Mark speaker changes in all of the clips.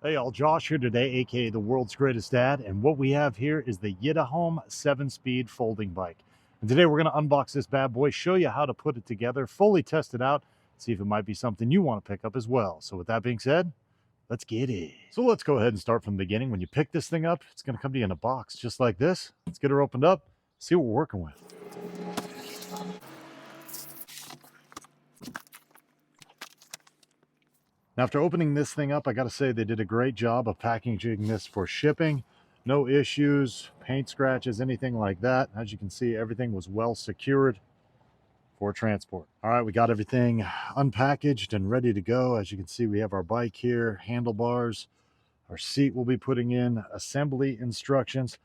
Speaker 1: Hey all, Josh here today, aka the world's greatest dad, and what we have here is the Yitahome 7-speed folding bike. And today we're going to unbox this bad boy, show you how to put it together, fully test it out, see if it might be something you want to pick up as well. So with that being said, let's get it. So let's go ahead and start from the beginning. When you pick this thing up, it's going to come to you in a box just like this. Let's get her opened up, see what we're working with. Now, after opening this thing up, I got to say they did a great job of packaging this for shipping. No issues, paint scratches, anything like that. As you can see, everything was well secured for transport. All right, we got everything unpackaged and ready to go. As you can see, we have our bike here, handlebars, our seat we'll be putting in, assembly instructions.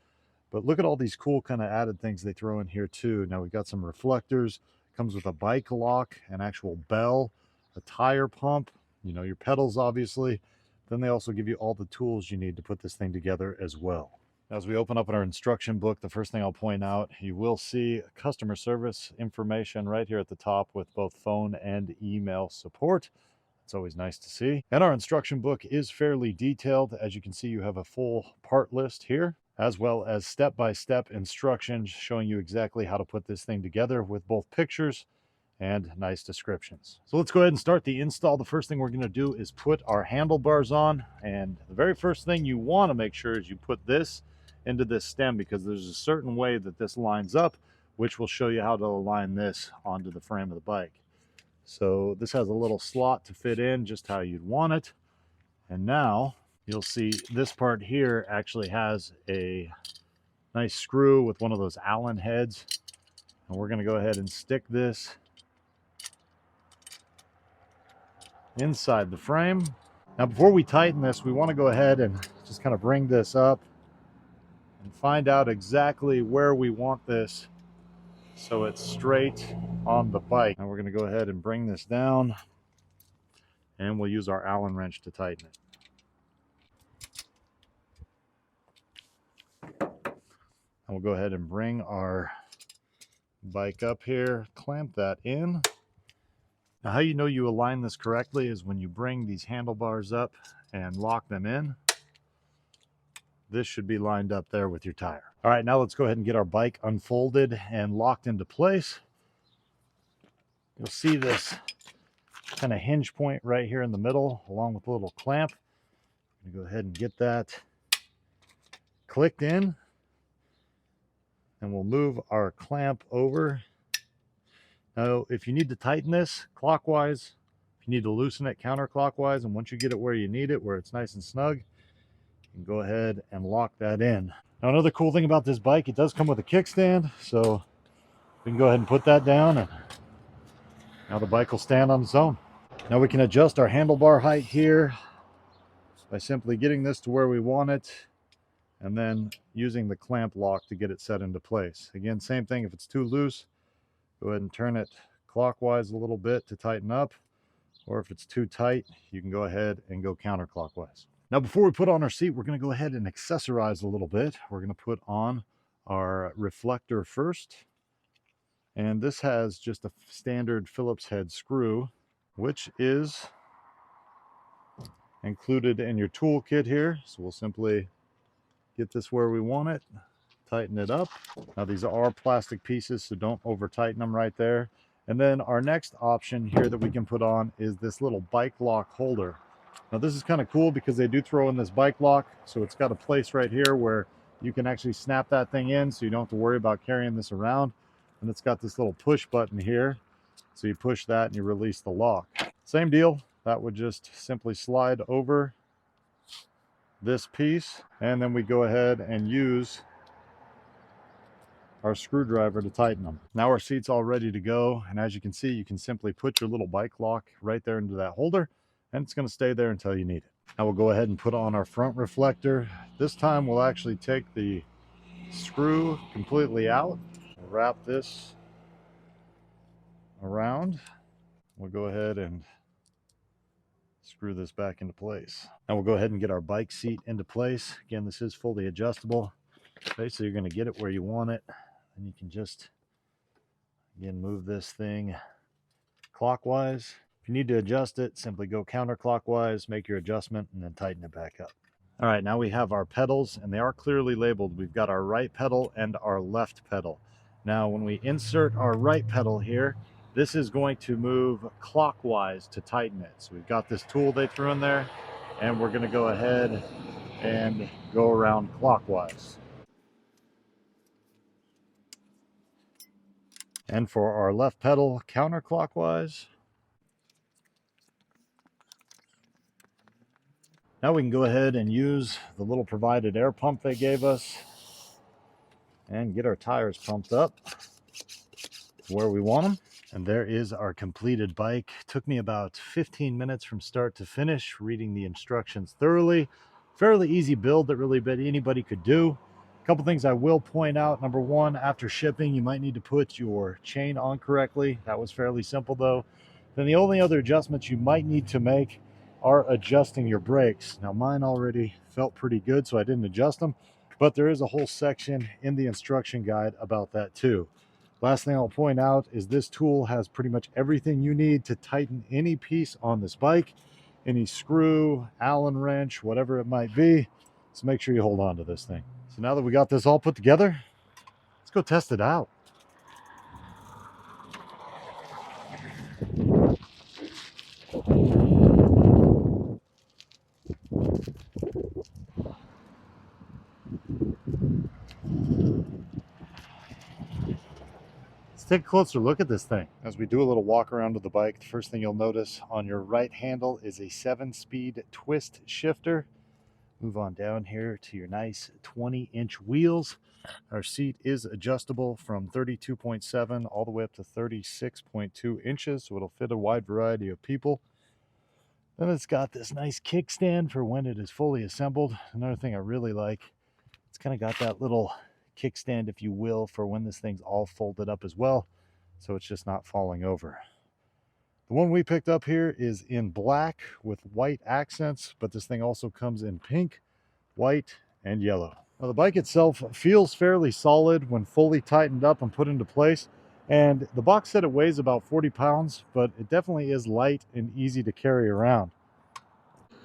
Speaker 1: But look at all these cool kind of added things they throw in here too. Now we've got some reflectors, comes with a bike lock, an actual bell, a tire pump, you know, your pedals obviously. Then they also give you all the tools you need to put this thing together as well. As we open up in our instruction book, the first thing I'll point out, you will see customer service information right here at the top with both phone and email support. It's always nice to see. And our instruction book is fairly detailed. As you can see, you have a full part list here, as well as step-by-step instructions showing you exactly how to put this thing together with both pictures and nice descriptions. So let's go ahead and start the install. The first thing we're going to do is put our handlebars on, and the very first thing you want to make sure is you put this into this stem, because there's a certain way that this lines up, which will show you how to align this onto the frame of the bike. So this has a little slot to fit in just how you'd want it. And now you'll see this part here actually has a nice screw with one of those Allen heads. And we're going to go ahead and stick this inside the frame. Now before we tighten this, we want to go ahead and just kind of bring this up and find out exactly where we want this so it's straight on the bike. Now we're going to go ahead and bring this down, and we'll use our Allen wrench to tighten it. And we'll go ahead and bring our bike up here, clamp that in. Now how you know you align this correctly is when you bring these handlebars up and lock them in. This should be lined up there with your tire. All right, now let's go ahead and get our bike unfolded and locked into place. You'll see this kind of hinge point right here in the middle, along with a little clamp. I'm gonna go ahead and get that clicked in, and we'll move our clamp over. Now, if you need to tighten this clockwise, if you need to loosen it counterclockwise, and once you get it where you need it, where it's nice and snug, you can go ahead and lock that in. Now, another cool thing about this bike, it does come with a kickstand, so we can go ahead and put that down, and now the bike will stand on its own. Now we can adjust our handlebar height here by simply getting this to where we want it, and then using the clamp lock to get it set into place. Again, same thing, if it's too loose, go ahead and turn it clockwise a little bit to tighten up, or if it's too tight, you can go ahead and go counterclockwise. Now, before we put on our seat, we're going to go ahead and accessorize a little bit. We're going to put on our reflector first. And this has just a standard Phillips head screw, which is included in your toolkit here. So we'll simply get this where we want it, tighten it up. Now these are plastic pieces, so don't over tighten them right there. And then our next option here that we can put on is this little bike lock holder. Now this is kind of cool because they do throw in this bike lock, so it's got a place right here where you can actually snap that thing in, so you don't have to worry about carrying this around. And it's got this little push button here, so you push that and you release the lock. Same deal, that would just simply slide over this piece, and then we go ahead and use our screwdriver to tighten them. Now our seat's all ready to go, and as you can see, you can simply put your little bike lock right there into that holder, and it's going to stay there until you need it. Now we'll go ahead and put on our front reflector. This time we'll actually take the screw completely out, wrap this around. We'll go ahead and screw this back into place. Now we'll go ahead and get our bike seat into place. Again, this is fully adjustable. Basically, you're going to get it where you want it, and you can just, again, move this thing clockwise. If you need to adjust it, simply go counterclockwise, make your adjustment, and then tighten it back up. All right, now we have our pedals, and they are clearly labeled. We've got our right pedal and our left pedal. Now, when we insert our right pedal here, this is going to move clockwise to tighten it. So we've got this tool they threw in there, and we're going to go ahead and go around clockwise. And for our left pedal, counterclockwise. Now we can go ahead and use the little provided air pump they gave us and get our tires pumped up to where we want them. And there is our completed bike. Took me about 15 minutes from start to finish, reading the instructions thoroughly. Fairly easy build that really anybody could do. A couple things I will point out. Number one, after shipping, you might need to put your chain on correctly. That was fairly simple though. Then the only other adjustments you might need to make are adjusting your brakes. Now mine already felt pretty good, so I didn't adjust them, but there is a whole section in the instruction guide about that too. Last thing I'll point out is this tool has pretty much everything you need to tighten any piece on this bike, any screw, Allen wrench, whatever it might be. So make sure you hold on to this thing. So now that we got this all put together, let's go test it out. Let's take a closer look at this thing. As we do a little walk around of the bike, the first thing you'll notice on your right handle is a 7-speed twist shifter. Move on down here to your nice 20-inch wheels. Our seat is adjustable from 32.7 all the way up to 36.2 inches, so it'll fit a wide variety of people. Then it's got this nice kickstand for when it is fully assembled. Another thing I really like, it's kind of got that little kickstand, if you will, for when this thing's all folded up as well, so it's just not falling over. The one we picked up here is in black with white accents, but this thing also comes in pink, white, and yellow. Now, the bike itself feels fairly solid when fully tightened up and put into place, and the box said it weighs about 40 pounds, but it definitely is light and easy to carry around.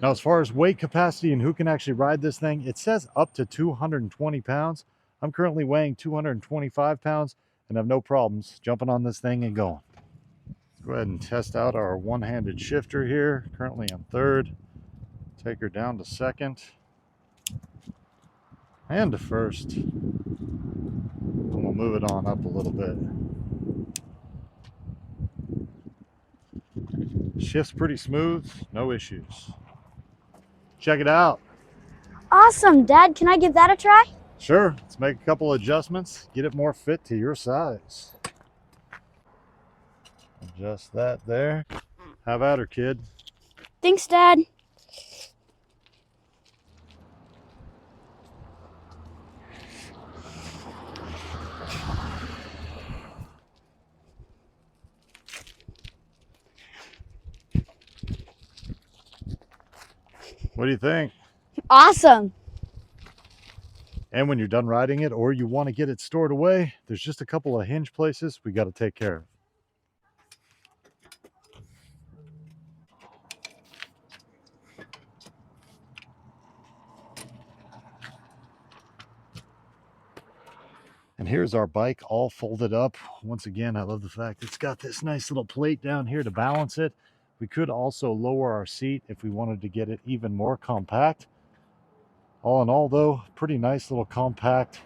Speaker 1: Now, as far as weight capacity and who can actually ride this thing, it says up to 220 pounds. I'm currently weighing 225 pounds and have no problems jumping on this thing and going. Let's go ahead and test out our one-handed shifter here. Currently on third. Take her down to second and to first. And we'll move it on up a little bit. Shifts pretty smooth, no issues. Check it out.
Speaker 2: Awesome, Dad. Can I give that a try?
Speaker 1: Sure. Let's make a couple adjustments, get it more fit to your size. Adjust that there. Have at her, kid.
Speaker 2: Thanks, Dad.
Speaker 1: What do you think?
Speaker 2: Awesome.
Speaker 1: And when you're done riding it, or you want to get it stored away, there's just a couple of hinge places we got to take care of. And here's our bike all folded up. Once again, I love the fact it's got this nice little plate down here to balance it. We could also lower our seat if we wanted to get it even more compact. All in all, though, pretty nice little compact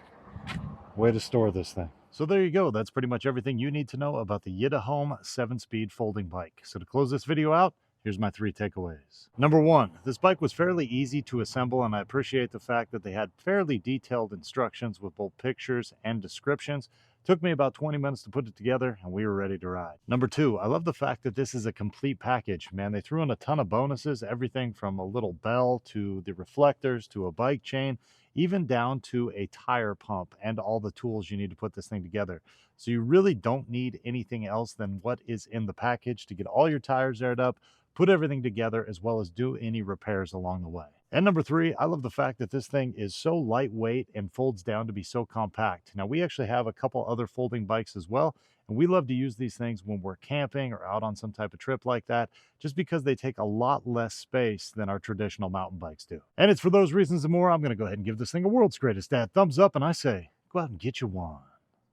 Speaker 1: way to store this thing. So there you go. That's pretty much everything you need to know about the Yitahome 7-speed folding bike. So to close this video out, here's my 3 takeaways. Number 1, this bike was fairly easy to assemble, and I appreciate the fact that they had fairly detailed instructions with both pictures and descriptions. Took me about 20 minutes to put it together, and we were ready to ride. Number 2, I love the fact that this is a complete package. Man, they threw in a ton of bonuses, everything from a little bell to the reflectors to a bike chain, even down to a tire pump and all the tools you need to put this thing together. So you really don't need anything else than what is in the package to get all your tires aired up, put everything together, as well as do any repairs along the way. And number 3, I love the fact that this thing is so lightweight and folds down to be so compact. Now, we actually have a couple other folding bikes as well, And we love to use these things when we're camping or out on some type of trip like that, just because they take a lot less space than our traditional mountain bikes do. And it's for those reasons and more, I'm going to go ahead and give this thing a world's greatest dad thumbs up, and I say, go out and get you one.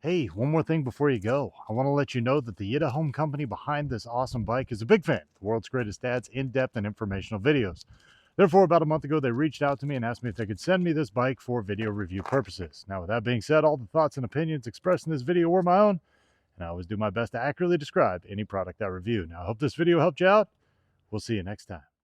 Speaker 1: Hey, one more thing before you go. I want to let you know that the Yitahome company behind this awesome bike is a big fan of the World's Greatest Dad's in-depth and informational videos. Therefore, about a month ago, they reached out to me and asked me if they could send me this bike for video review purposes. Now, with that being said, all the thoughts and opinions expressed in this video were my own, and I always do my best to accurately describe any product I review. Now, I hope this video helped you out. We'll see you next time.